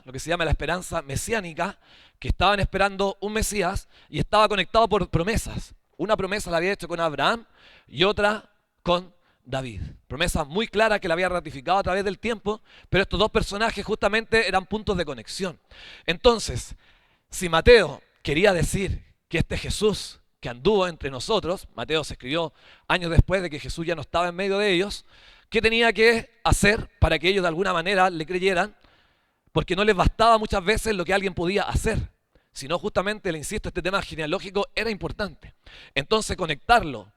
lo que se llama la esperanza mesiánica, que estaban esperando un Mesías y estaba conectado por promesas. Una promesa la había hecho con Abraham y otra con David. Promesa muy clara que la había ratificado a través del tiempo, pero estos dos personajes justamente eran puntos de conexión. Entonces, si Mateo quería decir que este Jesús que anduvo entre nosotros, Mateo se escribió años después de que Jesús ya no estaba en medio de ellos, ¿qué tenía que hacer para que ellos de alguna manera le creyeran? Porque no les bastaba muchas veces lo que alguien podía hacer, sino justamente, le insisto, este tema genealógico era importante. Entonces conectarlo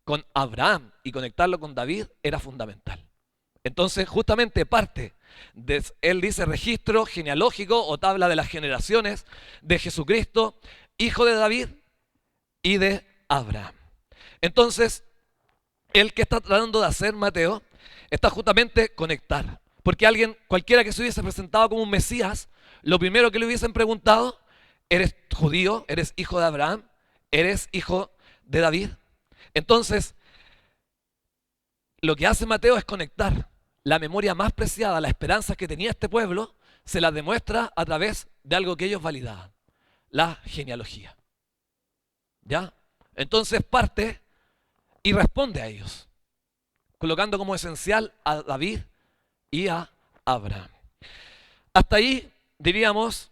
con Abraham y conectarlo con David era fundamental. Entonces justamente parte de, él dice, registro genealógico o tabla de las generaciones de Jesucristo, hijo de David y de Abraham. Entonces, el que está tratando de hacer Mateo está justamente conectar. Porque alguien, cualquiera que se hubiese presentado como un Mesías, lo primero que le hubiesen preguntado: ¿eres judío? ¿Eres hijo de Abraham? ¿Eres hijo de David? Entonces, lo que hace Mateo es conectar la memoria más preciada, la esperanza que tenía este pueblo, se la demuestra a través de algo que ellos validaban: la genealogía. ¿Ya? Entonces parte y responde a ellos, colocando como esencial a David y a Abraham. Hasta ahí diríamos,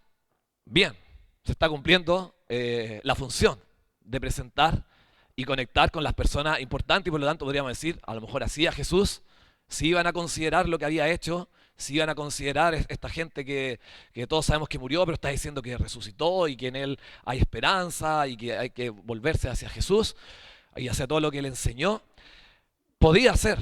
bien, se está cumpliendo la función de presentar y conectar con las personas importantes, y por lo tanto podríamos decir, a lo mejor así a Jesús, si iban a considerar lo que había hecho, si iban a considerar esta gente que todos sabemos que murió, pero está diciendo que resucitó y que en él hay esperanza y que hay que volverse hacia Jesús y hacia todo lo que él enseñó, podía ser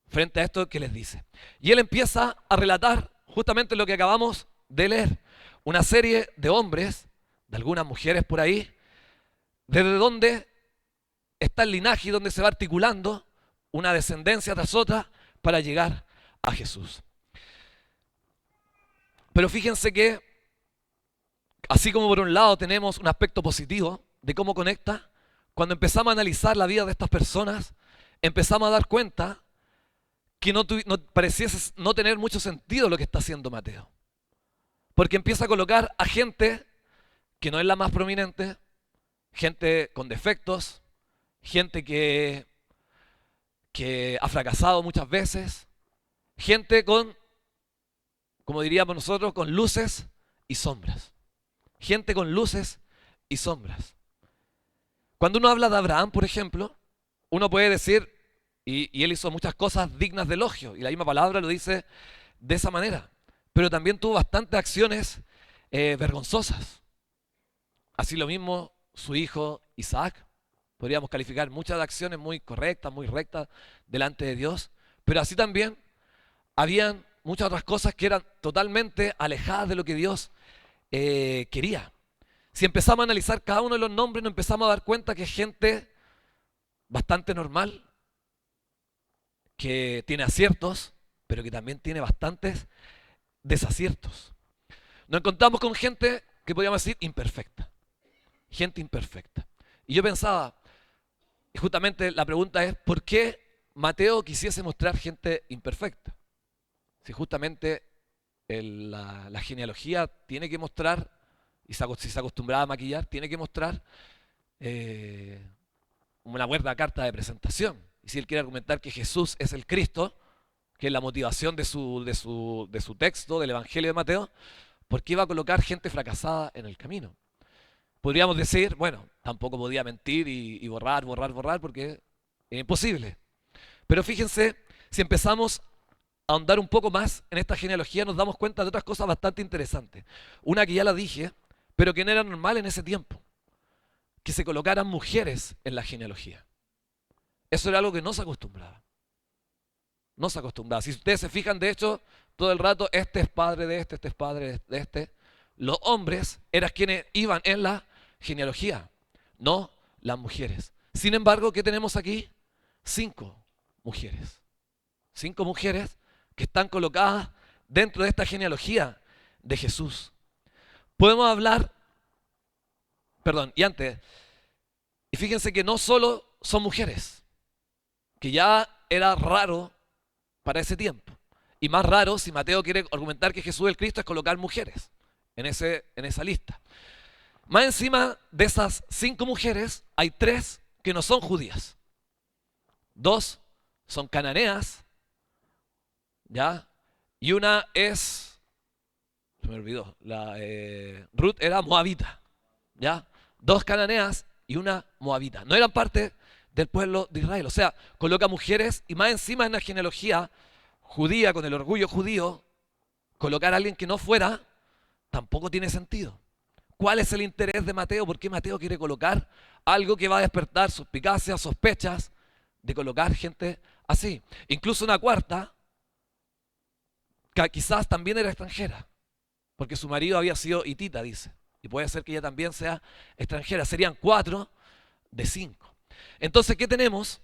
frente a esto que les dice. Y él empieza a relatar justamente lo que acabamos de leer, una serie de hombres, de algunas mujeres por ahí, desde donde está el linaje y donde se va articulando una descendencia tras otra para llegar a Jesús. Pero fíjense que, así como por un lado tenemos un aspecto positivo de cómo conecta, cuando empezamos a analizar la vida de estas personas, empezamos a dar cuenta que no pareciese no tener mucho sentido lo que está haciendo Mateo. Porque empieza a colocar a gente que no es la más prominente, gente con defectos, gente que ha fracasado muchas veces, gente con, como diríamos nosotros, con luces y sombras. Gente con luces y sombras. Cuando uno habla de Abraham, por ejemplo, uno puede decir, y él hizo muchas cosas dignas de elogio, y la misma palabra lo dice de esa manera, pero también tuvo bastantes acciones vergonzosas. Así lo mismo su hijo Isaac. Podríamos calificar muchas acciones muy correctas, muy rectas delante de Dios, pero así también habían muchas otras cosas que eran totalmente alejadas de lo que Dios quería. Si empezamos a analizar cada uno de los nombres, nos empezamos a dar cuenta que es gente bastante normal, que tiene aciertos, pero que también tiene bastantes desaciertos. Nos encontramos con gente que podríamos decir imperfecta. Gente imperfecta. Y yo pensaba, y justamente la pregunta es, ¿por qué Mateo quisiese mostrar gente imperfecta? Si justamente la genealogía tiene que mostrar, y si se acostumbraba a maquillar, tiene que mostrar una buena carta de presentación. Y si él quiere argumentar que Jesús es el Cristo, que es la motivación de su texto, del Evangelio de Mateo, ¿por qué iba a colocar gente fracasada en el camino? Podríamos decir, bueno, tampoco podía mentir y borrar, porque es imposible. Pero fíjense, si empezamos a ahondar un poco más en esta genealogía, nos damos cuenta de otras cosas bastante interesantes. Una que ya la dije, pero que no era normal en ese tiempo, que se colocaran mujeres en la genealogía. Eso era algo que no se acostumbraba. No se acostumbraba. Si ustedes se fijan, de hecho, todo el rato, este es padre de este es padre de este. Los hombres eran quienes iban en la genealogía, no las mujeres. Sin embargo, ¿qué tenemos aquí? 5 mujeres. 5 mujeres que están colocadas dentro de esta genealogía de Jesús. Podemos hablar, y antes, y fíjense que no solo son mujeres, que ya era raro para ese tiempo. Y más raro, si Mateo quiere argumentar que Jesús es el Cristo, es colocar mujeres en esa lista. Más encima de esas 5 mujeres, hay 3 que no son judías. 2 son cananeas, ¿ya? Y una es, se me olvidó, Ruth era moabita, ¿ya? 2 cananeas y una moabita. No eran parte del pueblo de Israel. O sea, coloca mujeres y más encima en la genealogía judía, con el orgullo judío, colocar a alguien que no fuera, tampoco tiene sentido. ¿Cuál es el interés de Mateo? ¿Por qué Mateo quiere colocar algo que va a despertar suspicacias, sospechas de colocar gente así? Incluso una cuarta, que quizás también era extranjera, porque su marido había sido hitita, dice. Y puede ser que ella también sea extranjera. Serían 4 de 5. Entonces, ¿qué tenemos?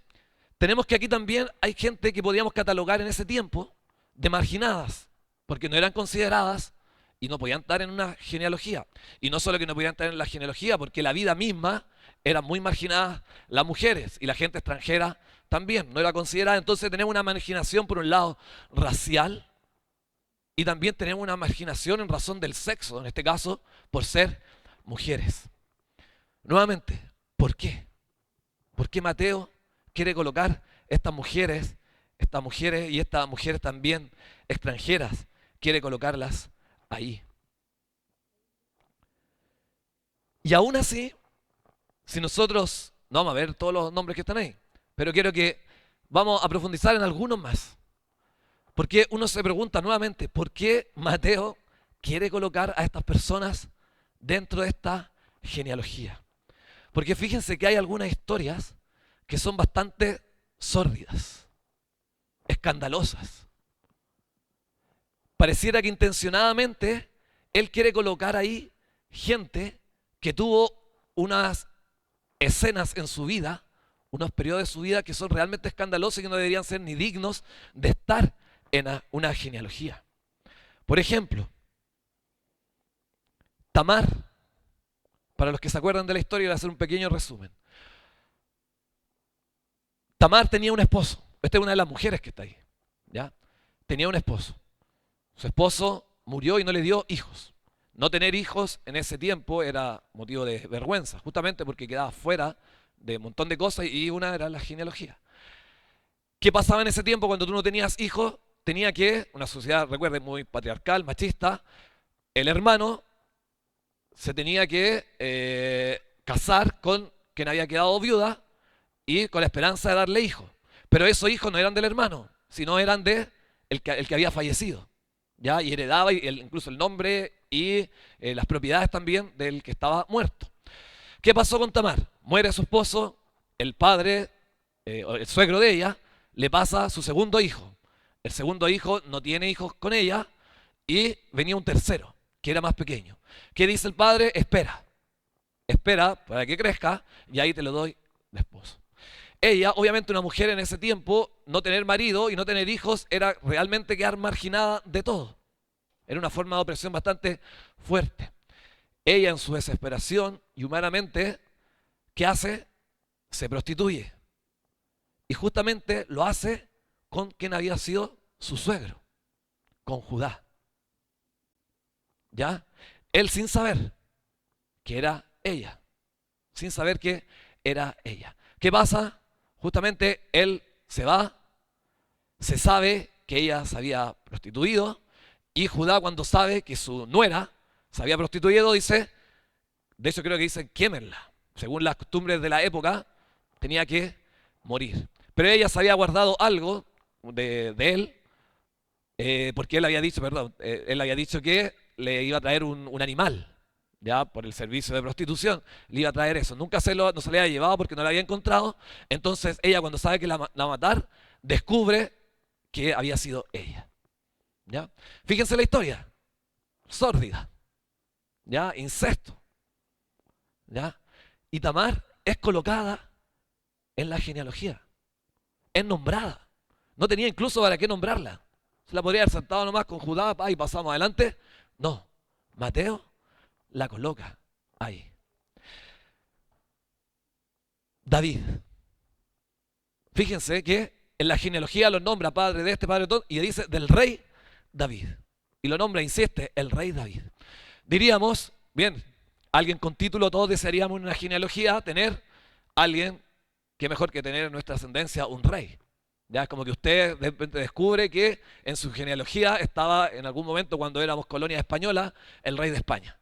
Tenemos que aquí también hay gente que podíamos catalogar en ese tiempo de marginadas, porque no eran consideradas y no podían estar en una genealogía. Y no solo que no podían estar en la genealogía, porque la vida misma era muy marginada las mujeres y la gente extranjera también no era considerada. Entonces tenemos una marginación por un lado racial y también tenemos una marginación en razón del sexo, en este caso por ser mujeres. Nuevamente, ¿por qué? ¿Por qué Mateo quiere colocar estas mujeres y estas mujeres también extranjeras? Quiere colocarlas ahí. Y aún así, si nosotros, no vamos a ver todos los nombres que están ahí, pero quiero que vamos a profundizar en algunos más. Porque uno se pregunta nuevamente, ¿por qué Mateo quiere colocar a estas personas dentro de esta genealogía? Porque fíjense que hay algunas historias que son bastante sórdidas, escandalosas. Pareciera que intencionadamente él quiere colocar ahí gente que tuvo unas escenas en su vida, unos periodos de su vida que son realmente escandalosos y que no deberían ser ni dignos de estar en una genealogía. Por ejemplo, Tamar, para los que se acuerdan de la historia, voy a hacer un pequeño resumen. Tamar tenía un esposo. Esta es una de las mujeres que está ahí, ¿ya? Tenía un esposo. Su esposo murió y no le dio hijos. No tener hijos en ese tiempo era motivo de vergüenza, justamente porque quedaba fuera de un montón de cosas y una era la genealogía. ¿Qué pasaba en ese tiempo cuando tú no tenías hijos? Tenía que, una sociedad, recuerden, muy patriarcal, machista, el hermano se tenía que casar con quien había quedado viuda y con la esperanza de darle hijos. Pero esos hijos no eran del hermano, sino eran de el que había fallecido, ¿ya? Y heredaba incluso el nombre y las propiedades también del que estaba muerto. ¿Qué pasó con Tamar? Muere su esposo, el padre, o el suegro de ella, le pasa a su segundo hijo. El segundo hijo no tiene hijos con ella y venía un tercero, que era más pequeño. ¿Qué dice el padre? Espera para que crezca y ahí te lo doy de esposo. Ella, obviamente una mujer en ese tiempo, no tener marido y no tener hijos era realmente quedar marginada de todo. Era una forma de opresión bastante fuerte. Ella en su desesperación y humanamente, ¿qué hace? Se prostituye. Y justamente lo hace con quien había sido su suegro, con Judá. ¿Ya? Él sin saber que era ella. Sin saber que era ella. ¿Qué pasa? Justamente él se va, se sabe que ella se había prostituido y Judá cuando sabe que su nuera se había prostituido dice, de hecho creo que dicen quémenla. Según las costumbres de la época tenía que morir. Pero ella se había guardado algo de él porque él había dicho, él había dicho que le iba a traer un animal. Ya por el servicio de prostitución, le iba a traer eso. Nunca no se le había llevado porque no la había encontrado. Entonces ella cuando sabe que la va a matar, descubre que había sido ella. ¿Ya? Fíjense la historia. Sórdida. ¿Ya? Incesto. ¿Ya? Y Tamar es colocada en la genealogía. Es nombrada. No tenía incluso para qué nombrarla. Se la podría haber sentado nomás con Judá y pasamos adelante. No. Mateo la coloca ahí. David. Fíjense que en la genealogía lo nombra padre de este, padre de todo, y dice del rey David. Y lo nombra, insiste, el rey David. Diríamos, bien, alguien con título, todos desearíamos en una genealogía tener alguien que mejor que tener en nuestra ascendencia un rey. Ya es como que usted de repente descubre que en su genealogía estaba en algún momento cuando éramos colonia española el rey de España.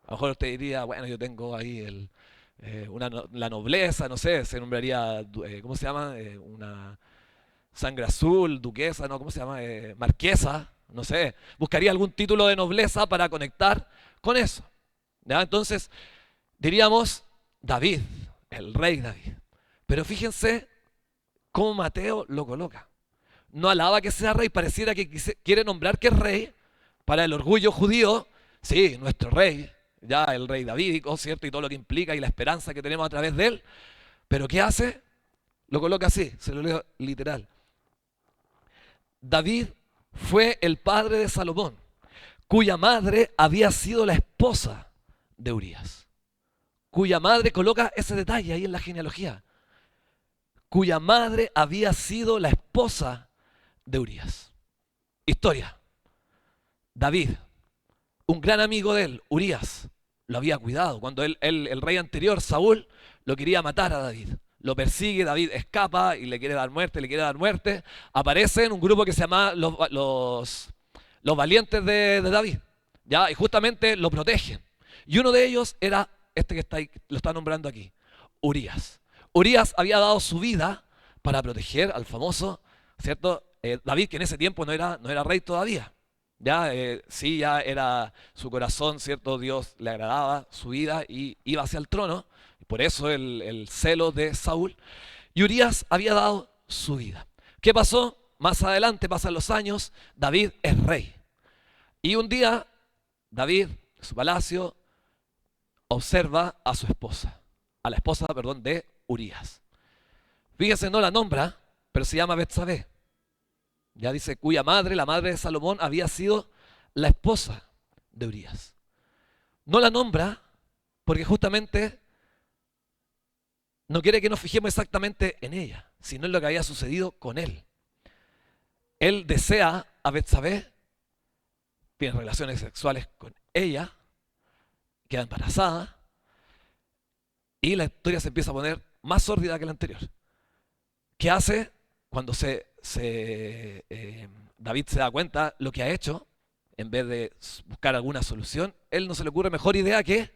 A lo mejor usted diría, bueno, yo tengo ahí la nobleza, no sé, se nombraría, ¿cómo se llama? Una sangre azul, duquesa, no, ¿cómo se llama? Marquesa, no sé. Buscaría algún título de nobleza para conectar con eso. ¿Ya? Entonces, diríamos David, el rey David. Pero fíjense cómo Mateo lo coloca. No alaba que sea rey, pareciera que quiere nombrar que es rey para el orgullo judío. Sí, nuestro rey, ya el rey davídico, ¿cierto? Y todo lo que implica y la esperanza que tenemos a través de él. Pero ¿qué hace? Lo coloca así, se lo leo literal. David fue el padre de Salomón, cuya madre había sido la esposa de Urías. Cuya madre, coloca ese detalle ahí en la genealogía. Cuya madre había sido la esposa de Urías. Historia. David, un gran amigo de él, Urías, lo había cuidado. Cuando el rey anterior, Saúl, lo quería matar a David. Lo persigue, David escapa y le quiere dar muerte. Aparece en un grupo que se llama los valientes de David. ¿Ya? Y justamente lo protegen. Y uno de ellos era este que está ahí, lo está nombrando aquí, Urías. Urías había dado su vida para proteger al famoso, ¿cierto? David, que en ese tiempo no era rey todavía. Ya, sí, ya era su corazón, ¿cierto? Dios le agradaba su vida y iba hacia el trono. Por eso el celo de Saúl. Y Urías había dado su vida. ¿Qué pasó? Más adelante, pasan los años, David es rey. Y un día, David, en su palacio, observa a su esposa, a la esposa, perdón, de Urías. Fíjese, no la nombra, pero se llama Betsabé. Ya dice, cuya madre, la madre de Salomón, había sido la esposa de Urías. No la nombra porque justamente no quiere que nos fijemos exactamente en ella, sino en lo que había sucedido con él. Él desea a Betsabé, tiene relaciones sexuales con ella, queda embarazada y la historia se empieza a poner más sórdida que la anterior. ¿Qué hace cuando David se da cuenta lo que ha hecho? En vez de buscar alguna solución, él no se le ocurre mejor idea que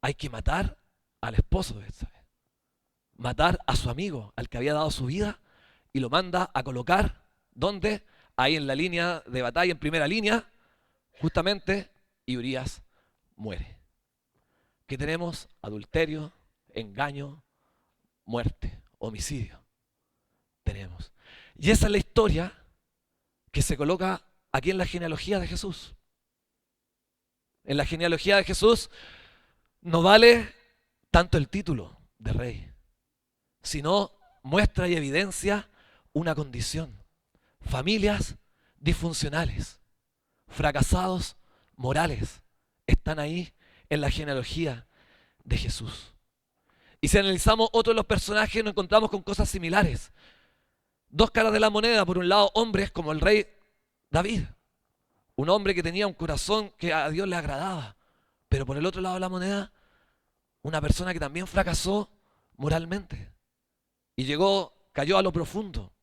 hay que matar al esposo de Betsabé. Matar a su amigo, al que había dado su vida, y lo manda a colocar, ¿dónde? Ahí en la línea de batalla, en primera línea, justamente, y Urías muere. ¿Qué tenemos? Adulterio, engaño, muerte, homicidio. Tenemos. Y esa es la historia que se coloca aquí en la genealogía de Jesús. En la genealogía de Jesús no vale tanto el título de rey, sino muestra y evidencia una condición. Familias disfuncionales, fracasados morales, están ahí en la genealogía de Jesús. Y si analizamos otros de los personajes, nos encontramos con cosas similares. Dos caras de la moneda. Por un lado, hombres como el rey David, un hombre que tenía un corazón que a Dios le agradaba. Pero por el otro lado de la moneda, una persona que también fracasó moralmente. Y cayó a lo profundo.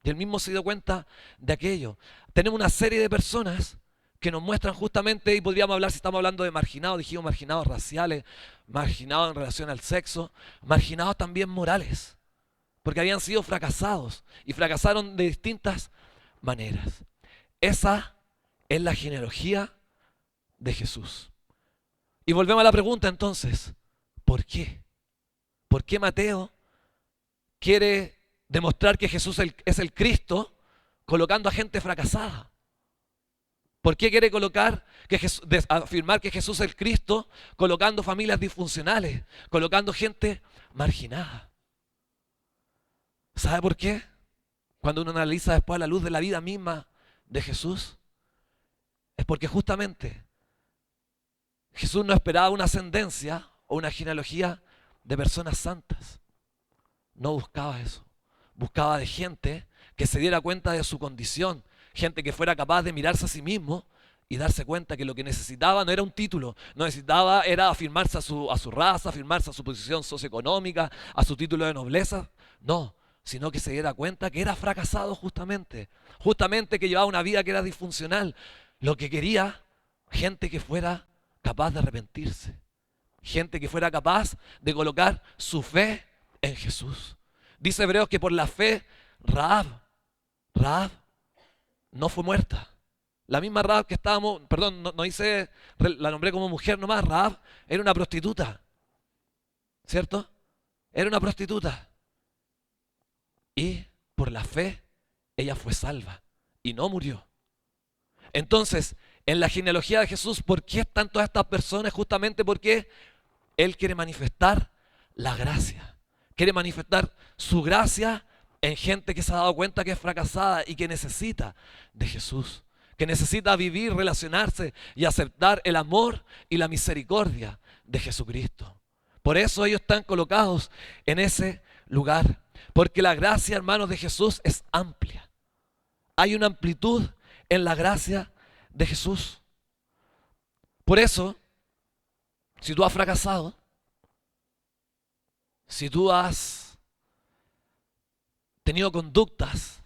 Y él mismo se dio cuenta de aquello. Tenemos una serie de personas que nos muestran justamente, y podríamos hablar, si estamos hablando de marginados, dijimos marginados raciales, marginados en relación al sexo, marginados también morales, porque habían sido fracasados y fracasaron de distintas maneras. Esa es la genealogía de Jesús. Y volvemos a la pregunta entonces, ¿por qué? ¿Por qué Mateo quiere demostrar que Jesús es el Cristo colocando a gente fracasada? ¿Por qué quiere afirmar que Jesús es el Cristo colocando familias disfuncionales, colocando gente marginada? ¿Sabe por qué? Cuando uno analiza después a la luz de la vida misma de Jesús, es porque justamente Jesús no esperaba una ascendencia o una genealogía de personas santas. No buscaba eso. Buscaba de gente que se diera cuenta de su condición, gente que fuera capaz de mirarse a sí mismo y darse cuenta que lo que necesitaba no era un título, no necesitaba era afirmarse a su raza, afirmarse a su posición socioeconómica, a su título de nobleza, no, sino que se diera cuenta que era fracasado justamente que llevaba una vida que era disfuncional. Lo que quería, gente que fuera capaz de arrepentirse, gente que fuera capaz de colocar su fe en Jesús. Dice Hebreos que por la fe Rahab no fue muerta. La misma Rahab que estábamos, perdón, no hice, la nombré como mujer nomás. Rahab era una prostituta, ¿cierto? Era una prostituta. Y por la fe ella fue salva y no murió. Entonces, en la genealogía de Jesús, ¿por qué están todas estas personas? Justamente porque Él quiere manifestar la gracia. Quiere manifestar su gracia en gente que se ha dado cuenta que es fracasada y que necesita de Jesús. Que necesita vivir, relacionarse y aceptar el amor y la misericordia de Jesucristo. Por eso ellos están colocados en ese lugar. Porque la gracia, hermanos, de Jesús es amplia. Hay una amplitud en la gracia de Jesús. Por eso, si tú has fracasado, si tú has tenido conductas,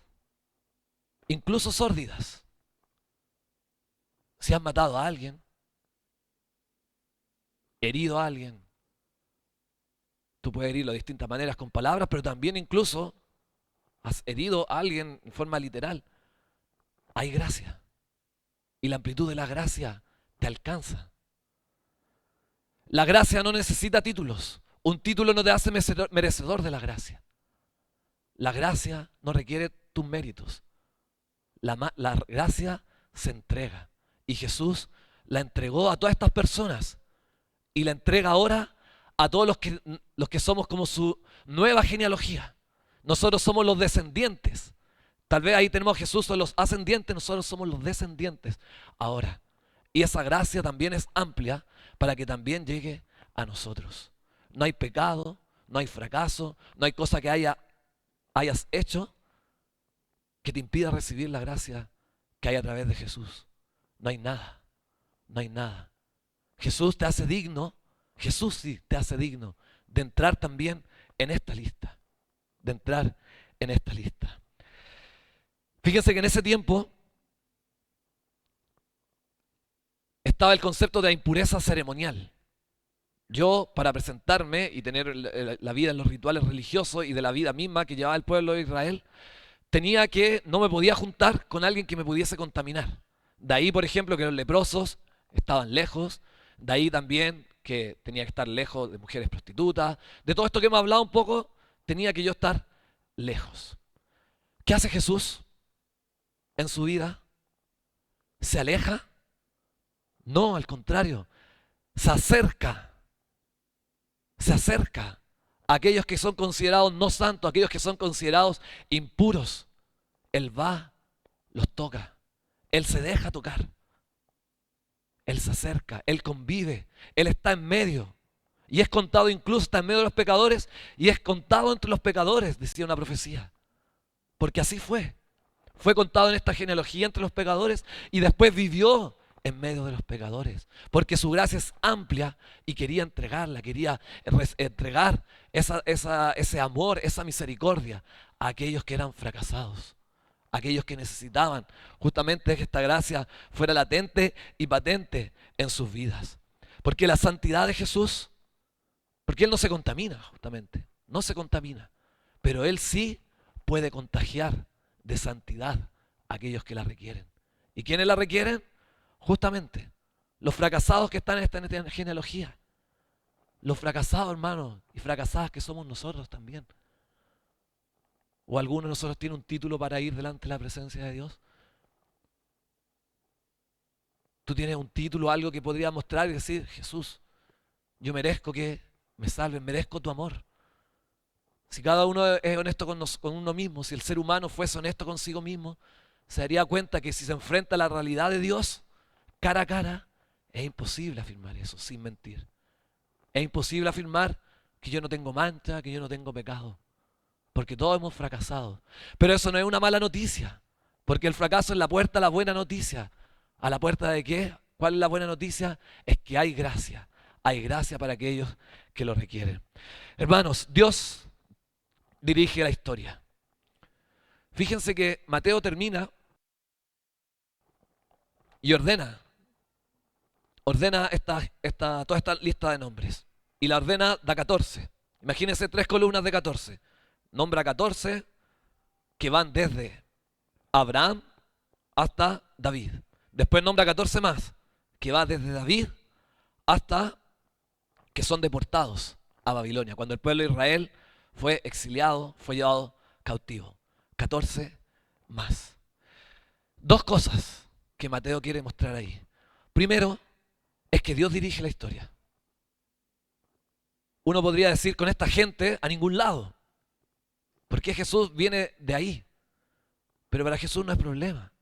incluso sórdidas, si has matado a alguien, herido a alguien, tú puedes herirlo de distintas maneras con palabras, pero también incluso has herido a alguien en forma literal. Hay gracia. Y la amplitud de la gracia te alcanza. La gracia no necesita títulos. Un título no te hace merecedor de la gracia. La gracia no requiere tus méritos. La gracia se entrega. Y Jesús la entregó a todas estas personas. Y la entrega ahora a todos los que somos como su nueva genealogía. Nosotros somos los descendientes. Tal vez ahí tenemos a Jesús, son los ascendientes, nosotros somos los descendientes ahora. Y esa gracia también es amplia para que también llegue a nosotros. No hay pecado, no hay fracaso, no hay cosa que hayas hecho que te impida recibir la gracia que hay a través de Jesús. No hay nada, no hay nada. Jesús te hace digno, Jesús sí te hace digno de entrar también en esta lista, de entrar en esta lista. Fíjense que en ese tiempo estaba el concepto de la impureza ceremonial. Yo, para presentarme y tener la vida en los rituales religiosos y de la vida misma que llevaba el pueblo de Israel, no me podía juntar con alguien que me pudiese contaminar. De ahí, por ejemplo, que los leprosos estaban lejos. De ahí también que tenía que estar lejos de mujeres prostitutas. De todo esto que hemos hablado un poco, tenía que yo estar lejos. ¿Qué hace Jesús en su vida? ¿Se aleja? No, al contrario, se acerca a aquellos que son considerados no santos, a aquellos que son considerados impuros. Él va, los toca, Él se deja tocar, Él se acerca, Él convive, Él está en medio. Y es contado incluso, está en medio de los pecadores, y es contado entre los pecadores, decía una profecía. Porque así fue. Fue contado en esta genealogía entre los pecadores y después vivió en medio de los pecadores. Porque su gracia es amplia y quería entregarla, quería entregar ese amor, esa misericordia a aquellos que eran fracasados, a aquellos que necesitaban justamente que esta gracia fuera latente y patente en sus vidas. Porque la santidad de Jesús, porque Él no se contamina justamente, no se contamina, pero Él sí puede contagiar de santidad a aquellos que la requieren. ¿Y quiénes la requieren? Justamente los fracasados que están en esta genealogía. Los fracasados, hermanos, y fracasadas que somos nosotros también. ¿O alguno de nosotros tiene un título para ir delante de la presencia de Dios? Tú tienes un título, algo que podría mostrar y decir: Jesús, yo merezco que me salven, merezco tu amor. Si cada uno es honesto con uno mismo, si el ser humano fuese honesto consigo mismo, se daría cuenta que si se enfrenta a la realidad de Dios cara a cara, es imposible afirmar eso sin mentir. Es imposible afirmar que yo no tengo mancha, que yo no tengo pecado, porque todos hemos fracasado. Pero eso no es una mala noticia, Porque el fracaso es la puerta a la buena noticia. ¿A la puerta de qué? ¿Cuál es la buena noticia? Es que hay gracia. Hay gracia para aquellos que lo requieren. Hermanos, Dios dirige la historia. Fíjense que Mateo termina y ordena toda esta lista de nombres. Y la ordena da 14. Imagínense 3 columnas de 14. Nombra 14 que van desde Abraham hasta David. Después nombra 14 más, que va desde David hasta que son deportados a Babilonia, cuando el pueblo de Israel fue exiliado, fue llevado cautivo. 14 más. Dos cosas que Mateo quiere mostrar ahí. Primero, es que Dios dirige la historia. Uno podría decir con esta gente a ningún lado, porque Jesús viene de ahí. Pero para Jesús no es problema,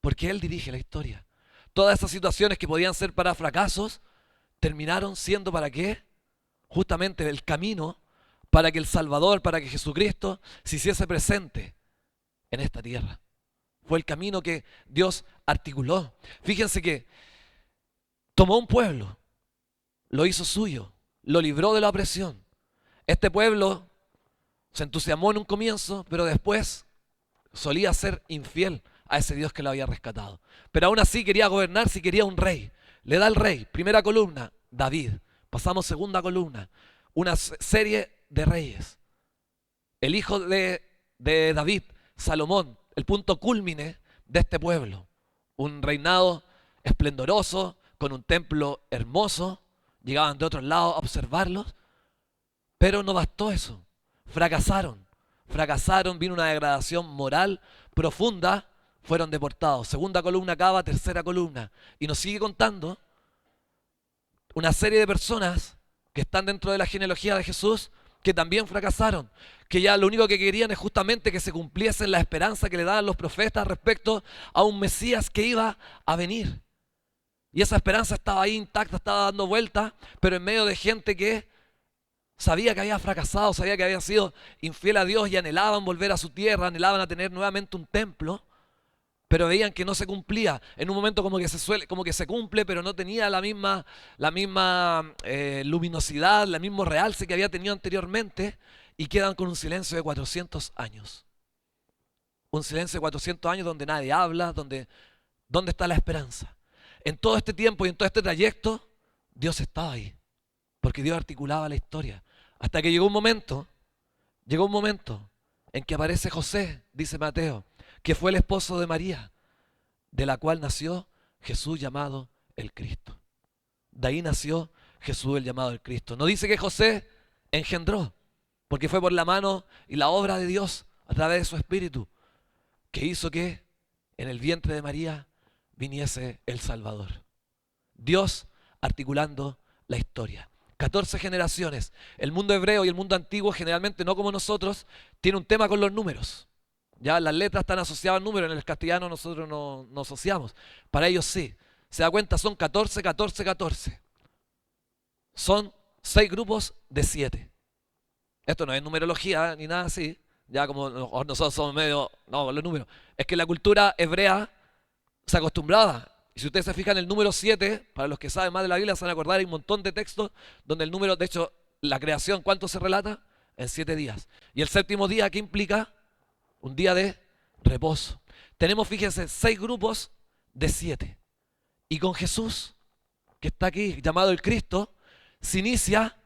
porque Él dirige la historia. Todas esas situaciones que podían ser para fracasos, terminaron siendo ¿para qué? Justamente el camino para que el Salvador, para que Jesucristo se hiciese presente en esta tierra. Fue el camino que Dios articuló. Fíjense que tomó un pueblo, lo hizo suyo, lo libró de la opresión. Este pueblo se entusiasmó en un comienzo, pero después solía ser infiel a ese Dios que lo había rescatado. Pero aún así quería gobernar si quería un rey. Le da el rey. Primera columna, David. Pasamos segunda columna. Una serie de reyes. El hijo de David, Salomón, el punto cúlmine de este pueblo. Un reinado esplendoroso, con un templo hermoso. Llegaban de otros lados a observarlos. Pero no bastó eso. Fracasaron, vino una degradación moral profunda, fueron deportados. Segunda columna acaba, tercera columna. Y nos sigue contando una serie de personas que están dentro de la genealogía de Jesús que también fracasaron, que ya lo único que querían es justamente que se cumpliese la esperanza que le daban los profetas respecto a un Mesías que iba a venir. Y esa esperanza estaba ahí intacta, estaba dando vueltas, pero en medio de gente que sabía que había fracasado, sabía que había sido infiel a Dios y anhelaban volver a su tierra, anhelaban a tener nuevamente un templo, pero veían que no se cumplía. En un momento como que se cumple, pero no tenía la misma luminosidad, el mismo realce que había tenido anteriormente, y quedan con un silencio de 400 años. Un silencio de 400 años donde nadie habla, ¿dónde está la esperanza? En todo este tiempo y en todo este trayecto, Dios estaba ahí, porque Dios articulaba la historia. Hasta que llegó un momento en que aparece José, dice Mateo, que fue el esposo de María, de la cual nació Jesús llamado el Cristo. De ahí nació Jesús el llamado el Cristo. No dice que José engendró, porque fue por la mano y la obra de Dios a través de su Espíritu, que hizo que en el vientre de María viniese el Salvador. Dios articulando la historia. 14 generaciones. El mundo hebreo y el mundo antiguo, generalmente no como nosotros, tiene un tema con los números. Ya las letras están asociadas al número, en el castellano nosotros no asociamos. Para ellos sí. Se da cuenta, son 14, 14, 14. Son 6 grupos de 7. Esto no es numerología ni nada así. Ya como nosotros somos medio, no, los números. Es que la cultura hebrea se acostumbraba. Y si ustedes se fijan en el número 7, para los que saben más de la Biblia se van a acordar, hay un montón de textos donde el número, de hecho, la creación, ¿cuánto se relata? En 7 días. Y el séptimo día, ¿qué implica? Un día de reposo. Tenemos, fíjense, 6 grupos de 7. Y con Jesús, que está aquí, llamado el Cristo, se inicia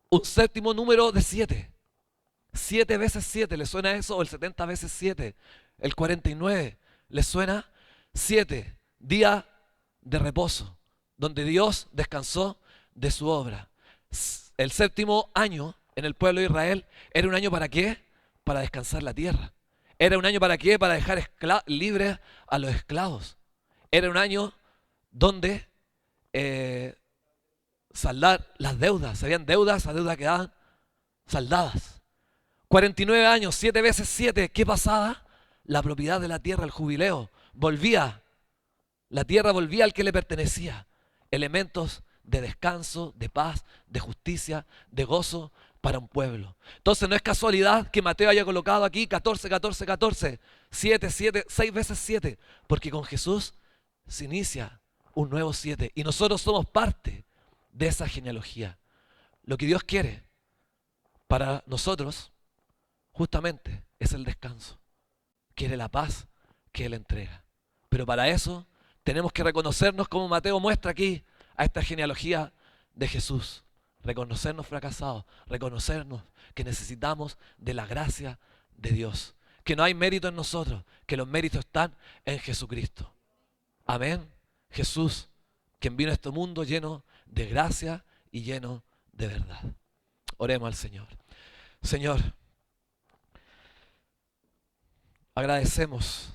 un séptimo número de 7. 7 veces 7, ¿le suena eso? O el 70 veces 7, el 49, ¿le suena? 7. Día de reposo, donde Dios descansó de su obra. El séptimo año en el pueblo de Israel era un año ¿para qué? Para descansar la tierra. Era un año ¿para qué? Para dejar libres a los esclavos. Era un año donde saldar las deudas. Se habían deudas, esas deudas quedaban saldadas. 49 años, 7 veces 7, ¿qué pasaba? La propiedad de la tierra, el jubileo, volvía. La tierra volvía al que le pertenecía. Elementos de descanso, de paz, de justicia, de gozo para un pueblo. Entonces no es casualidad que Mateo haya colocado aquí 14, 14, 14, 7, 7, 6 veces 7, porque con Jesús se inicia un nuevo 7 y nosotros somos parte de esa genealogía. Lo que Dios quiere para nosotros justamente es el descanso. Quiere la paz que Él entrega. Pero para eso tenemos que reconocernos, como Mateo muestra aquí, a esta genealogía de Jesús. Reconocernos fracasados, reconocernos que necesitamos de la gracia de Dios. Que no hay mérito en nosotros, que los méritos están en Jesucristo. Amén. Jesús, quien vino a este mundo lleno de gracia y lleno de verdad. Oremos al Señor. Señor, agradecemos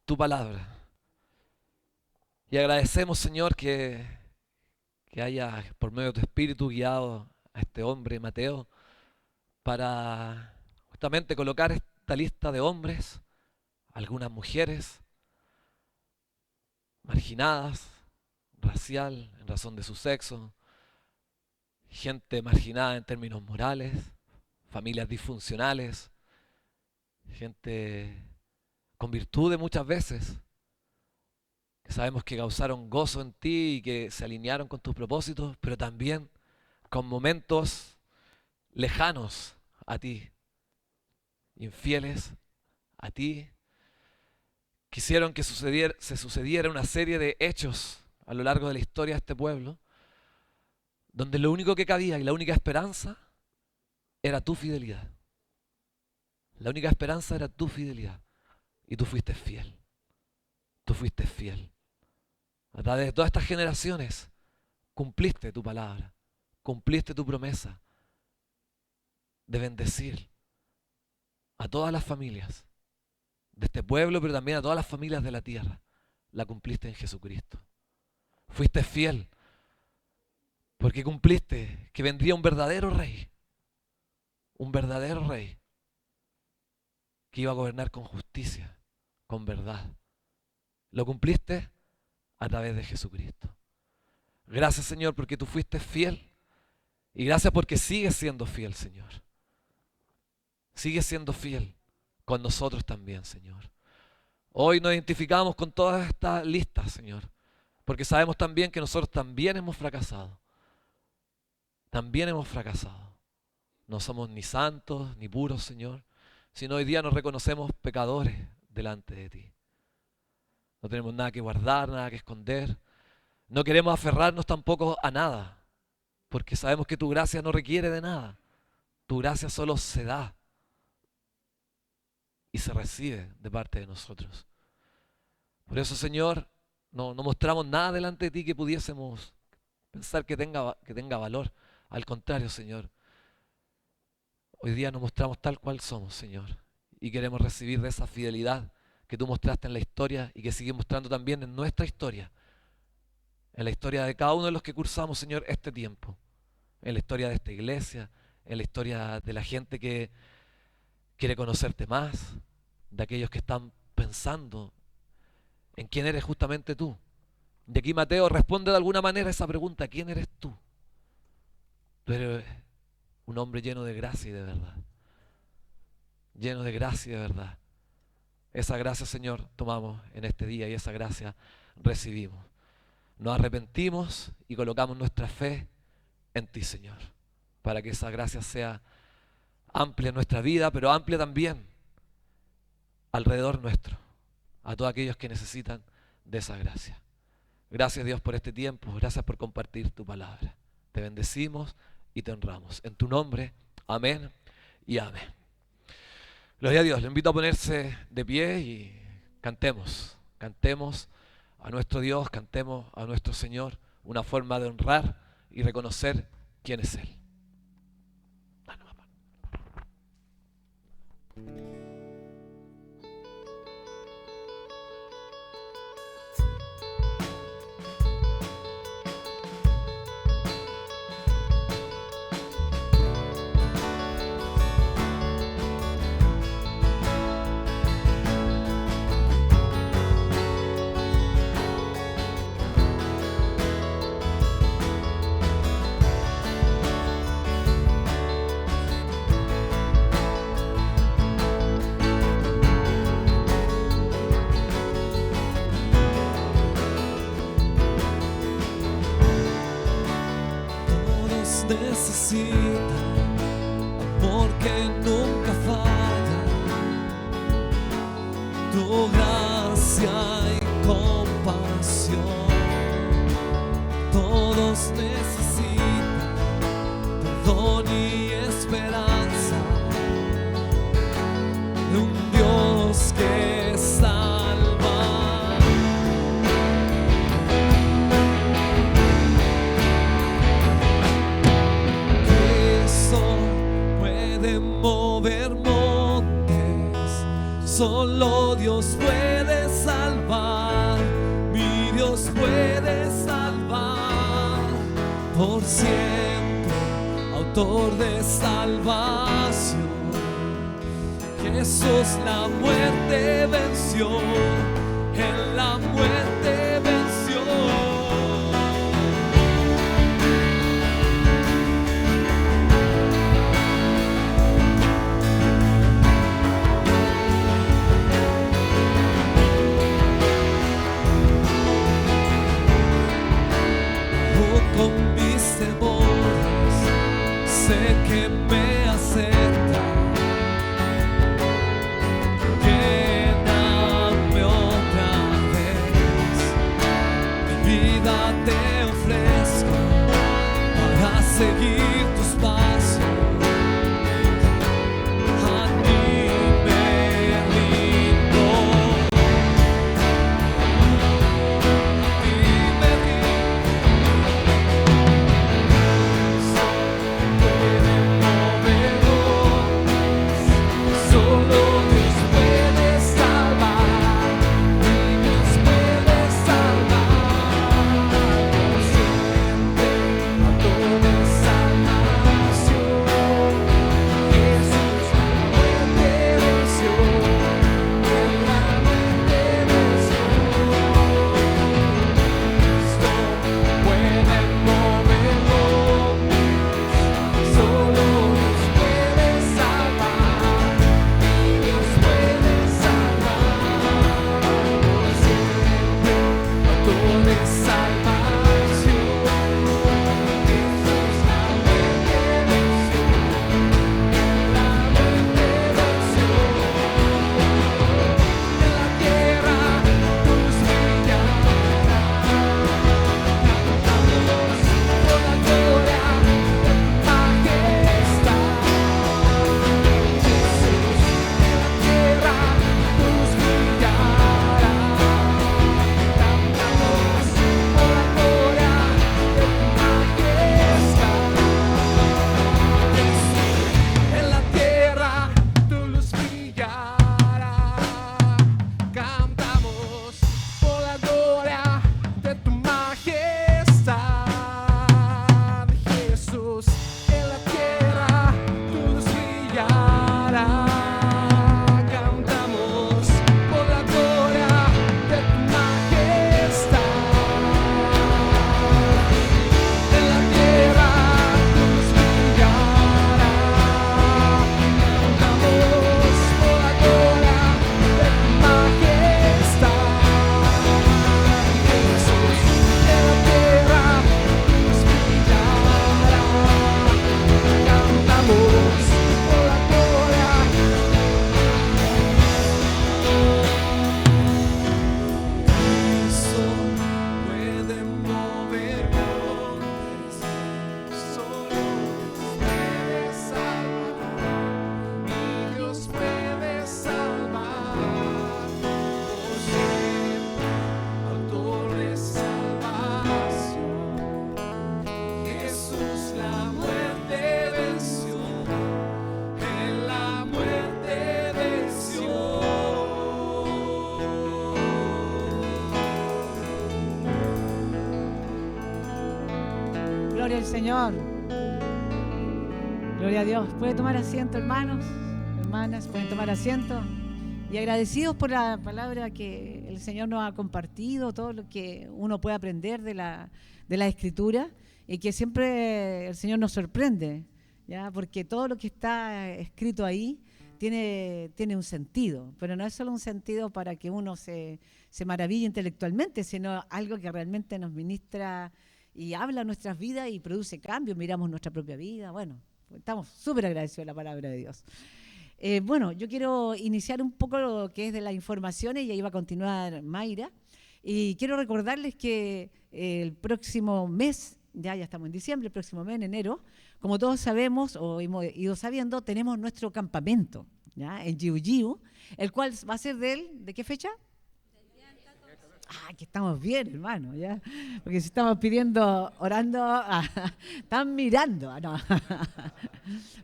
tu palabra. Y agradecemos, Señor, que haya por medio de tu Espíritu guiado a este hombre, Mateo, para justamente colocar esta lista de hombres, algunas mujeres marginadas, racial, en razón de su sexo, gente marginada en términos morales, familias disfuncionales, gente con virtudes muchas veces, que sabemos que causaron gozo en ti y que se alinearon con tus propósitos, pero también con momentos lejanos a ti, infieles a ti. Quisieron que se sucediera una serie de hechos a lo largo de la historia de este pueblo, donde lo único que cabía y la única esperanza era tu fidelidad. La única esperanza era tu fidelidad. Y tú fuiste fiel. Tú fuiste fiel. A través de todas estas generaciones, cumpliste tu palabra. Cumpliste tu promesa de bendecir a todas las familias de este pueblo, pero también a todas las familias de la tierra. La cumpliste en Jesucristo. Fuiste fiel porque cumpliste que vendría un verdadero rey que iba a gobernar con justicia, con verdad. Lo cumpliste a través de Jesucristo. Gracias, Señor, porque tú fuiste fiel y gracias porque sigues siendo fiel, Señor. Sigues siendo fiel con nosotros también, Señor. Hoy nos identificamos con todas estas listas, Señor, porque sabemos también que nosotros también hemos fracasado. También hemos fracasado. No somos ni santos ni puros, Señor, sino hoy día nos reconocemos pecadores delante de ti. No tenemos nada que guardar, nada que esconder. No queremos aferrarnos tampoco a nada, porque sabemos que tu gracia no requiere de nada. Tu gracia solo se da y se recibe de parte de nosotros. Por eso, Señor, no mostramos nada delante de ti que pudiésemos pensar que tenga valor. Al contrario, Señor, hoy día nos mostramos tal cual somos, Señor, y queremos recibir de esa fidelidad que tú mostraste en la historia y que sigues mostrando también en nuestra historia, en la historia de cada uno de los que cursamos, Señor, este tiempo, en la historia de esta iglesia, en la historia de la gente que quiere conocerte más, de aquellos que están pensando en quién eres justamente tú. De aquí Mateo responde de alguna manera esa pregunta: ¿quién eres tú? Tú eres un hombre lleno de gracia y de verdad. Lleno de gracia y de verdad. Esa gracia, Señor, tomamos en este día y esa gracia recibimos. Nos arrepentimos y colocamos nuestra fe en ti, Señor, para que esa gracia sea amplia en nuestra vida, pero amplia también alrededor nuestro, a todos aquellos que necesitan de esa gracia. Gracias, Dios, por este tiempo. Gracias por compartir tu palabra. Te bendecimos y te honramos. En tu nombre, amén y amén. Gloria a Dios. Le invito a ponerse de pie y cantemos. Cantemos a nuestro Dios, cantemos a nuestro Señor, una forma de honrar y reconocer quién es Él. necesita amor que nunca falla, tu gracia y compasión. Todos necesitan perdón y esperanza de un Dios que salva. Cristo puede mover montes, solo Dios puede salvar, mi Dios puede salvar por siempre, autor de salvación. Jesús la muerte venció, en la muerte venció. Con mis temores, sé que me acepta. Lléname otra vez, mi vida te ofrezco para seguir tus pasos. A ti me rindo, a ti me rindo. Solo Dios puede salvar, y Dios puede salvar por siempre, autor de salvación. Jesús la muerte venció, en la muerte venció. Cristo puede mover montes, solo Dios puede salvar. Dios puede salvar por siempre, autor de salvación. Jesús la muerte venció, la muerte venció. En la tierra tu luz brillará, cantamos por la gloria de tu majestad. Jesús, en la tierra tu luz brillará, cantamos por la gloria de tu majestad. Jesús, en la tierra tu luz brillará, cantamos por la gloria de tu majestad. Jesús, en la tierra tu luz brillará, cantamos por la gloria de tu majestad. En la tierra tu luz brillará, cantamos por la gloria de tu majestad. Jesús, en la tierra tu luz brillará, cantamos por la gloria. Cristo puede mover montes, solo Dios puede salvar, y Dios puede salvar por siempre, autor de salvación. Jesús la muerte venció, en la muerte venció. Gloria al Señor. Gloria a Dios. ¿Puede tomar asiento, hermanos? Hermanas, pueden tomar asiento. Y agradecidos por la palabra que el Señor nos ha compartido, todo lo que uno puede aprender de la Escritura, y que siempre el Señor nos sorprende, ¿ya? Porque todo lo que está escrito ahí tiene un sentido, pero no es solo un sentido para que uno se maraville intelectualmente, sino algo que realmente nos ministra y habla nuestras vidas y produce cambios, miramos nuestra propia vida. Bueno, estamos súper agradecidos de la palabra de Dios. Bueno, yo quiero iniciar un poco lo que es de las informaciones y ahí va a continuar Mayra. Y quiero recordarles que el próximo mes, ya estamos en diciembre, el próximo mes, en enero, como todos sabemos o hemos ido sabiendo, tenemos nuestro campamento, ¿ya? En Yiu Yiu, el cual va a ser ¿de qué fecha? Que estamos bien, hermano, ¿ya? Porque si estamos pidiendo, orando, están mirando, ¿no?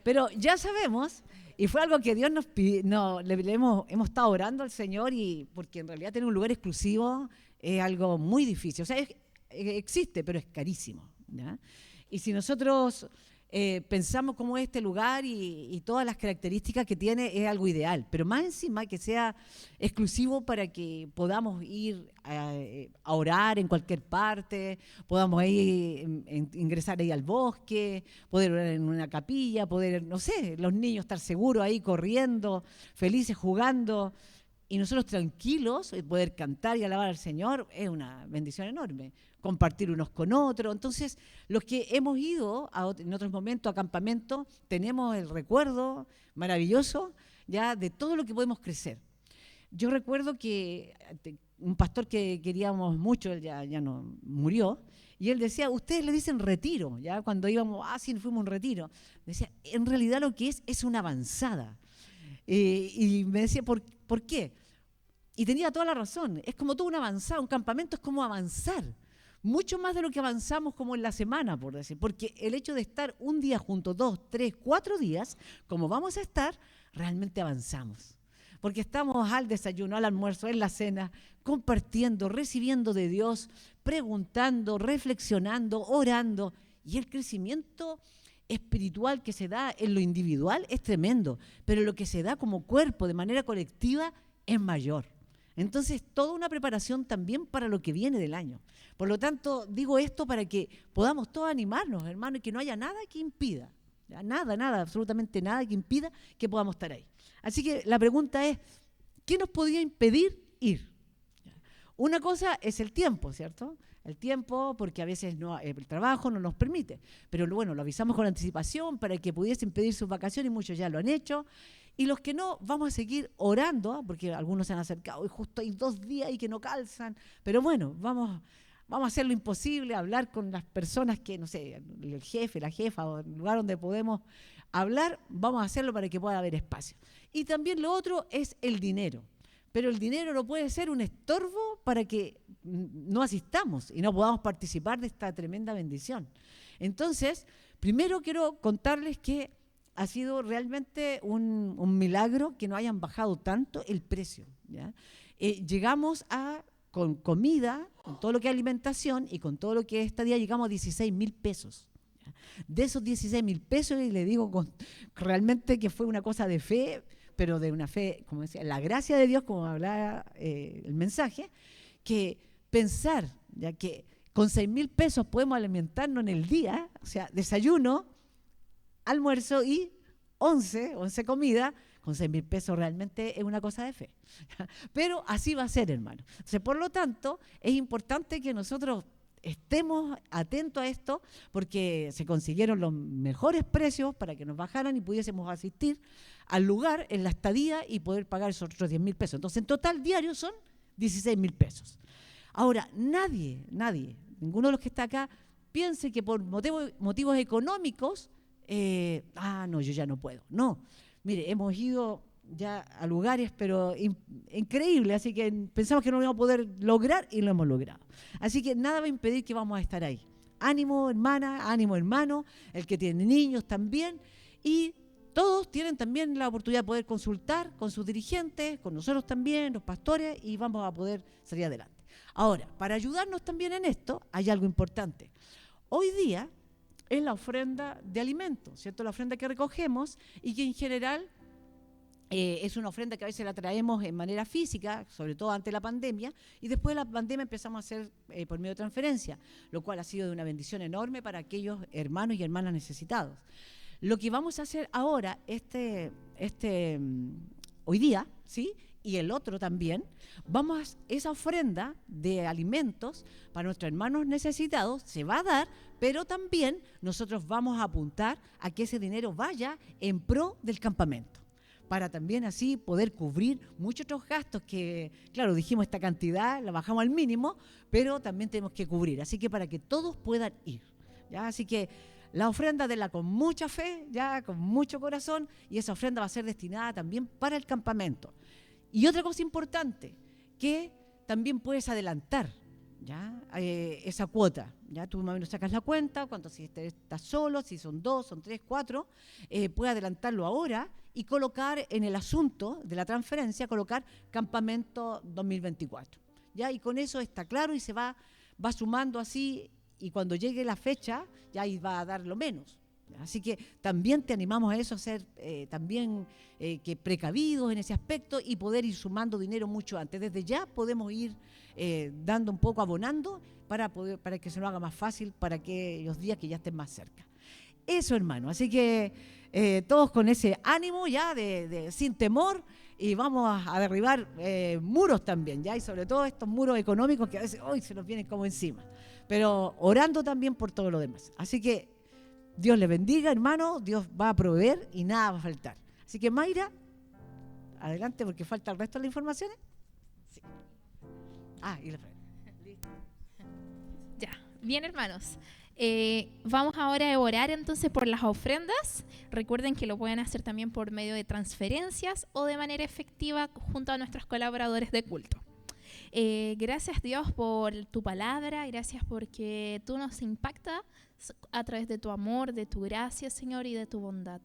Pero ya sabemos, y fue algo que Dios nos pidió, hemos estado orando al Señor, y porque en realidad tener un lugar exclusivo es algo muy difícil. O sea, existe, pero es carísimo, ¿ya? Y si nosotros pensamos cómo es este lugar y todas las características que tiene, es algo ideal, pero más encima que sea exclusivo para que podamos ir a orar en cualquier parte, podamos ir, ingresar ahí al bosque, poder orar en una capilla, poder, no sé, los niños estar seguros ahí corriendo, felices, jugando, y nosotros tranquilos, poder cantar y alabar al Señor, es una bendición enorme. Compartir unos con otros. Entonces, los que hemos ido en otros momentos a campamento, tenemos el recuerdo maravilloso ya de todo lo que podemos crecer. Yo recuerdo que un pastor que queríamos mucho, él ya no murió, y él decía, ustedes le dicen retiro, ya cuando íbamos, sí, fuimos a un retiro. Decía, en realidad lo que es una avanzada. Y me decía, ¿por qué? Y tenía toda la razón, es como toda una avanzada, un campamento es como avanzar. Mucho más de lo que avanzamos como en la semana, por decir, porque el hecho de estar un día juntos, 2, 3, 4 días, como vamos a estar, realmente avanzamos. Porque estamos al desayuno, al almuerzo, en la cena, compartiendo, recibiendo de Dios, preguntando, reflexionando, orando. Y el crecimiento espiritual que se da en lo individual es tremendo, pero lo que se da como cuerpo de manera colectiva es mayor. Entonces, toda una preparación también para lo que viene del año. Por lo tanto, digo esto para que podamos todos animarnos, hermano, y que no haya nada que impida, nada, absolutamente nada que impida que podamos estar ahí. Así que la pregunta es, ¿qué nos podría impedir ir? Una cosa es el tiempo, ¿cierto? El tiempo, porque a veces el trabajo no nos permite, pero bueno, lo avisamos con anticipación para que pudiesen pedir sus vacaciones, y muchos ya lo han hecho. Y los que no, vamos a seguir orando, porque algunos se han acercado y justo hay 2 días y que no calzan, pero bueno, vamos a hacer lo imposible, hablar con las personas que, no sé, el jefe, la jefa, o el lugar donde podemos hablar, vamos a hacerlo para que pueda haber espacio. Y también lo otro es el dinero, pero el dinero no puede ser un estorbo para que no asistamos y no podamos participar de esta tremenda bendición. Entonces, primero quiero contarles que ha sido realmente un milagro que no hayan bajado tanto el precio, ¿ya? Llegamos con comida, con todo lo que es alimentación y con todo lo que es estadía, llegamos a 16,000 pesos. ¿Ya? De esos 16,000 pesos, y le digo realmente que fue una cosa de fe, pero de una fe, como decía, la gracia de Dios, como hablaba el mensaje, que pensar ya que con 6,000 pesos podemos alimentarnos en el día, o sea, desayuno, almuerzo y 11 comidas, con 6,000 pesos realmente es una cosa de fe. Pero así va a ser, hermano. Entonces, por lo tanto, es importante que nosotros estemos atentos a esto, porque se consiguieron los mejores precios para que nos bajaran y pudiésemos asistir al lugar en la estadía y poder pagar esos otros 10,000 pesos. Entonces, en total diario son 16,000 pesos. Ahora, nadie, ninguno de los que está acá, piense que por motivos económicos, no, yo ya no puedo. No, mire, hemos ido ya a lugares, pero increíbles, así que pensamos que no lo íbamos a poder lograr y lo hemos logrado. Así que nada va a impedir que vamos a estar ahí. Ánimo, hermana, ánimo, hermano, el que tiene niños también, y todos tienen también la oportunidad de poder consultar con sus dirigentes, con nosotros también, los pastores, y vamos a poder salir adelante. Ahora, para ayudarnos también en esto, hay algo importante. Hoy día es la ofrenda de alimentos, ¿cierto? La ofrenda que recogemos y que en general es una ofrenda que a veces la traemos en manera física, sobre todo ante la pandemia, y después de la pandemia empezamos a hacer por medio de transferencia, lo cual ha sido de una bendición enorme para aquellos hermanos y hermanas necesitados. Lo que vamos a hacer ahora, hoy día, ¿sí?, y el otro también, esa ofrenda de alimentos para nuestros hermanos necesitados se va a dar, pero también nosotros vamos a apuntar a que ese dinero vaya en pro del campamento, para también así poder cubrir muchos otros gastos que, claro, dijimos esta cantidad, la bajamos al mínimo, pero también tenemos que cubrir, así que para que todos puedan ir, ¿ya? Así que la ofrenda denla con mucha fe, ya con mucho corazón, y esa ofrenda va a ser destinada también para el campamento. Y otra cosa importante, que también puedes adelantar, ¿ya? Esa cuota, ya tú más o menos sacas la cuenta, cuánto si estás solo, si son 2, son 3, 4, puedes adelantarlo ahora y colocar en el asunto de la transferencia, colocar campamento 2024, ¿ya? Y con eso está claro y se va sumando así, y cuando llegue la fecha, ya ahí va a dar lo menos. Así que también te animamos a eso, a ser también que precavidos en ese aspecto y poder ir sumando dinero mucho antes. Desde ya podemos ir dando un poco, abonando, para que se nos haga más fácil para aquellos días que ya estén más cerca. Eso, hermano. Así que todos con ese ánimo ya, sin temor, y vamos a derribar muros también, ya, y sobre todo estos muros económicos que a veces hoy se nos vienen como encima. Pero orando también por todo lo demás. Así que Dios le bendiga, hermano, Dios va a proveer y nada va a faltar. Así que Mayra, adelante porque falta el resto de las informaciones. Sí. Y la Ya, bien, hermanos. Vamos ahora a orar entonces por las ofrendas. Recuerden que lo pueden hacer también por medio de transferencias o de manera efectiva junto a nuestros colaboradores de culto. Gracias, Dios, por tu palabra, gracias porque tú nos impactas a través de tu amor, de tu gracia, Señor, y de tu bondad.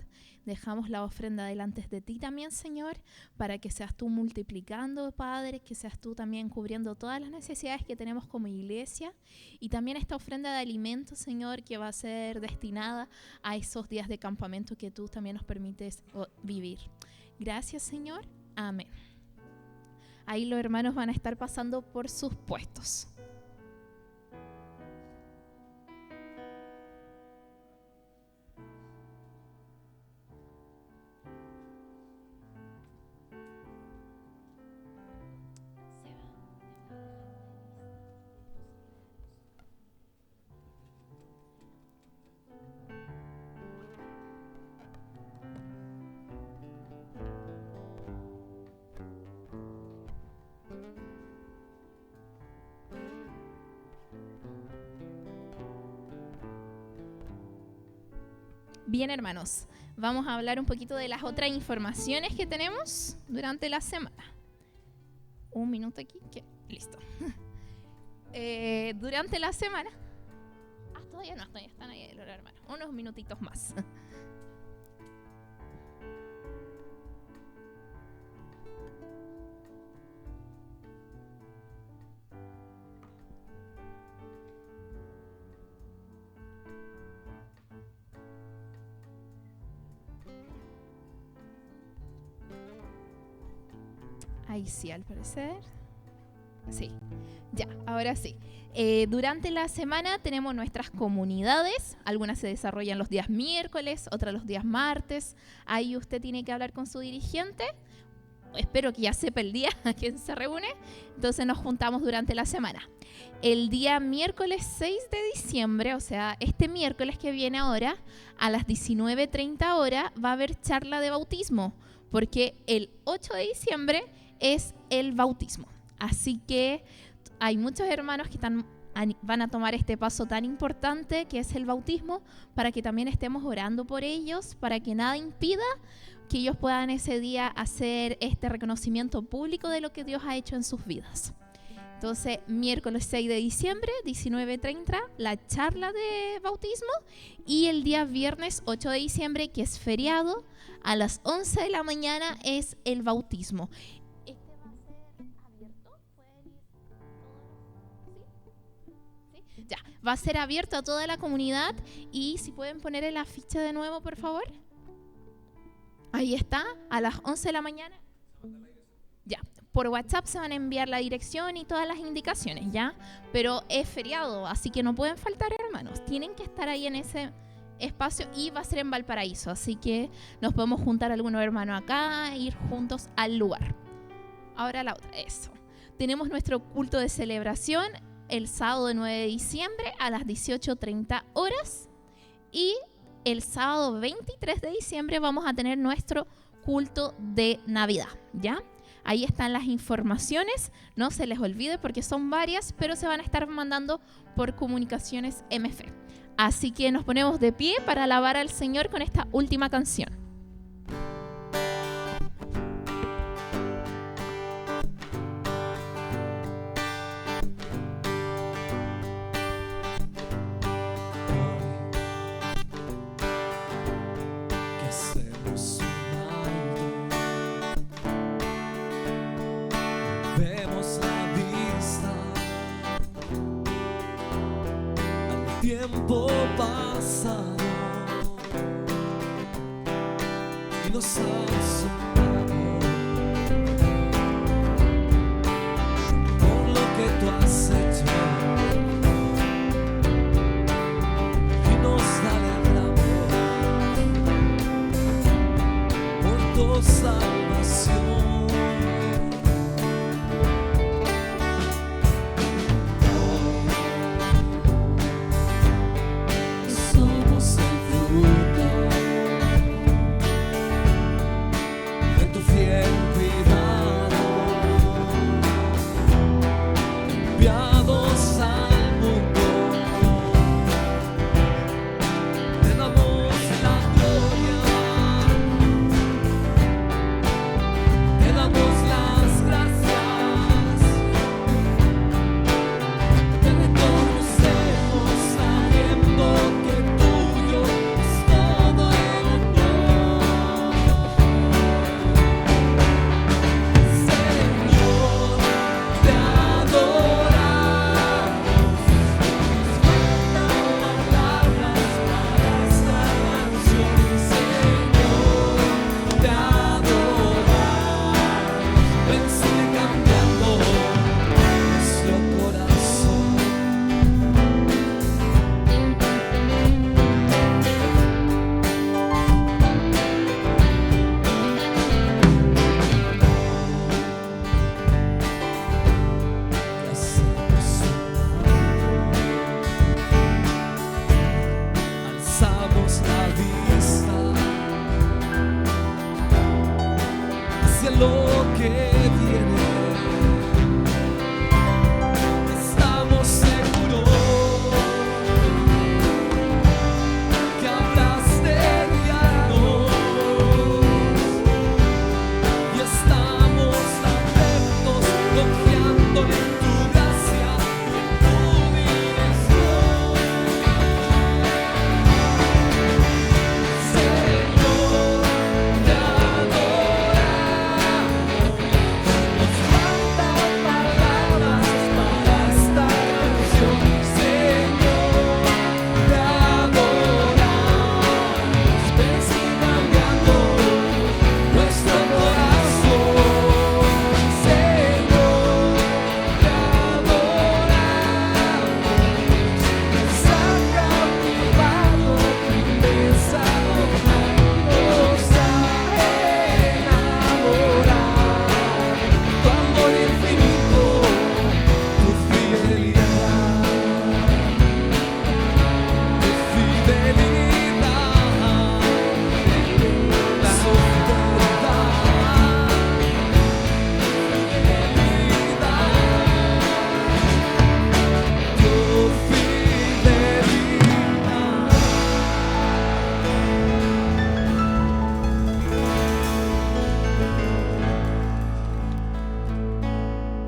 Dejamos la ofrenda delante de ti también, Señor, para que seas tú multiplicando, Padre, que seas tú también cubriendo todas las necesidades que tenemos como iglesia, y también esta ofrenda de alimentos, Señor, que va a ser destinada a esos días de campamento que tú también nos permites vivir. Gracias, Señor. Amén. Ahí los hermanos van a estar pasando por sus puestos. Bien, hermanos, vamos a hablar un poquito de las otras informaciones que tenemos durante la semana. Un minuto aquí, listo. Durante la semana... todavía no, todavía están ahí los hermanos. Unos minutitos más. Ahí sí, al parecer. Sí, ya, ahora sí. Durante la semana tenemos nuestras comunidades. Algunas se desarrollan los días miércoles, otras los días martes. Ahí usted tiene que hablar con su dirigente. Espero que ya sepa el día a quien se reúne. Entonces nos juntamos durante la semana. El día miércoles 6 de diciembre, o sea, este miércoles que viene ahora, a las 19:30 horas, va a haber charla de bautismo. Porque el 8 de diciembre es el bautismo. Así que hay muchos hermanos que van a tomar este paso tan importante que es el bautismo, para que también estemos orando por ellos, para que nada impida que ellos puedan ese día hacer este reconocimiento público de lo que Dios ha hecho en sus vidas. Entonces, miércoles 6 de diciembre, 19:30, la charla de bautismo, y el día viernes 8 de diciembre, que es feriado, a las 11 de la mañana es el bautismo. Ya, va a ser abierto a toda la comunidad, y si pueden poner el afiche de nuevo, por favor. Ahí está, a las 11 de la mañana. Ya, por WhatsApp se van a enviar la dirección y todas las indicaciones, ¿ya? Pero es feriado, así que no pueden faltar, hermanos. Tienen que estar ahí en ese espacio, y va a ser en Valparaíso, así que nos podemos juntar algunos hermanos acá e ir juntos al lugar. ahora la otra, eso. Tenemos nuestro culto de celebración el sábado 9 de diciembre a las 18:30 horas. Y el sábado 23 de diciembre vamos a tener nuestro culto de Navidad, ¿ya? Ahí están las informaciones, no se les olvide porque son varias, pero se van a estar mandando por Comunicaciones MF. Así que nos ponemos de pie para alabar al Señor con esta última canción. Tiempo pasado y nos ha asombrado por lo que tú has hecho y nos alegramos por tu salvación.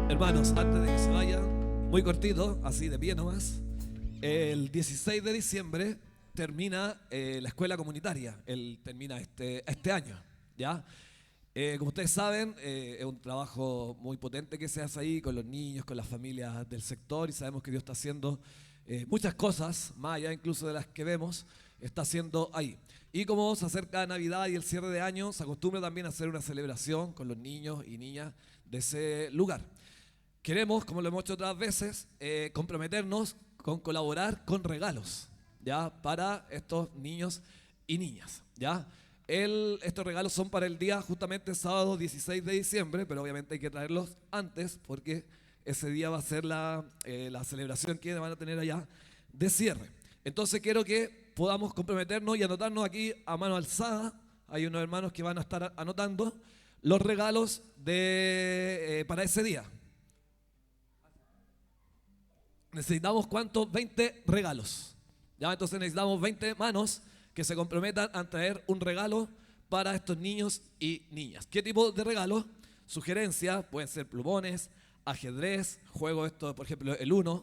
Hermanos, antes de que se vayan, muy cortito, así de pie nomás, el 16 de diciembre termina la escuela comunitaria, él termina este año, ¿ya? Como ustedes saben, es un trabajo muy potente que se hace ahí con los niños, con las familias del sector, y sabemos que Dios está haciendo muchas cosas, más allá incluso de las que vemos, está haciendo ahí. Y como se acerca Navidad y el cierre de año, se acostumbra también a hacer una celebración con los niños y niñas de ese lugar. Queremos, como lo hemos hecho otras veces, comprometernos con colaborar con regalos, ¿ya? Para estos niños y niñas, ¿ya? estos regalos son para el día justamente sábado 16 de diciembre, pero obviamente hay que traerlos antes porque ese día va a ser la celebración que van a tener allá de cierre. Entonces quiero que podamos comprometernos y anotarnos aquí a mano alzada. Hay unos hermanos que van a estar anotando los regalos para ese día. Necesitamos ¿cuántos? 20 regalos. ¿Ya? Entonces necesitamos 20 manos que se comprometan a traer un regalo para estos niños y niñas. ¿Qué tipo de regalo? Sugerencias, pueden ser plumones, ajedrez, juegos esto, por ejemplo, el Uno,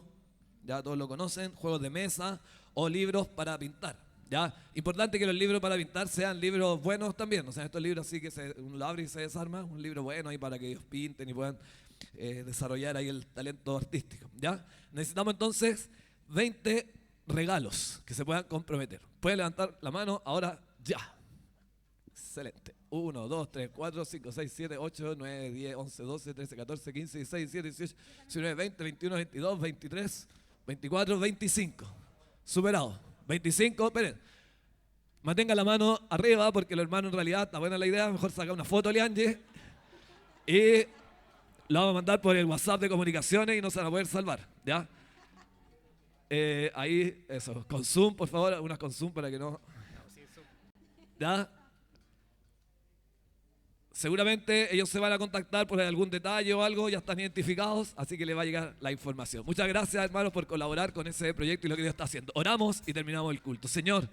ya todos lo conocen, juegos de mesa o libros para pintar. ¿Ya? Importante que los libros para pintar sean libros buenos también, o sea, estos libros así que uno lo abre y se desarma, un libro bueno ahí para que ellos pinten y puedan desarrollar ahí el talento artístico. ¿Ya? Necesitamos entonces 20 regalos que se puedan comprometer. Pueden levantar la mano ahora ya. Excelente. 1, 2, 3, 4, 5, 6, 7, 8, 9, 10, 11, 12, 13, 14, 15, 16, 17, 18, 19, 20, 21, 22, 23, 24, 25. Superado. 25, esperen. Mantenga la mano arriba porque los hermanos en realidad, está buena la idea, mejor sacar una foto, Liange. Y la vamos a mandar por el WhatsApp de comunicaciones y no se van a poder salvar, ¿ya? Ahí, eso, con Zoom, por favor, algunas con Zoom para que no... ¿Ya? Seguramente ellos se van a contactar por algún detalle o algo, ya están identificados, así que les va a llegar la información. Muchas gracias, hermanos, por colaborar con ese proyecto y lo que Dios está haciendo. Oramos y terminamos el culto. Señor,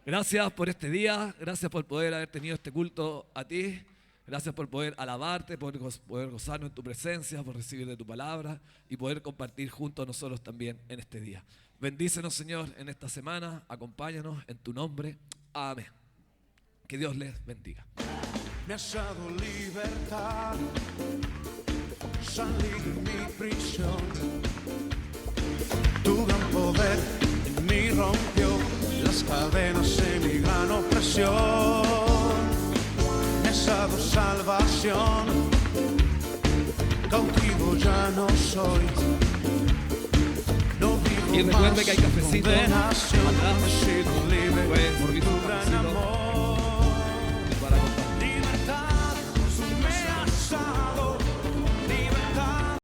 gracias por este día, gracias por poder haber tenido este culto a ti, gracias por poder alabarte, por poder gozarnos en tu presencia, por recibir de tu palabra y poder compartir junto a nosotros también en este día. Bendícenos, Señor, en esta semana, acompáñanos en tu nombre. Amén. Que Dios les bendiga. Mi has dado libertad, salí de mi prisión. Tu gran poder en mí rompió las cadenas de mi gran opresión. Me has dado salvación, cautivo ya no soy. No vivo y recuerde más que hay cafecito condenación, atrás. he sido libre Pueden por servir tu un gran cafecito. amor.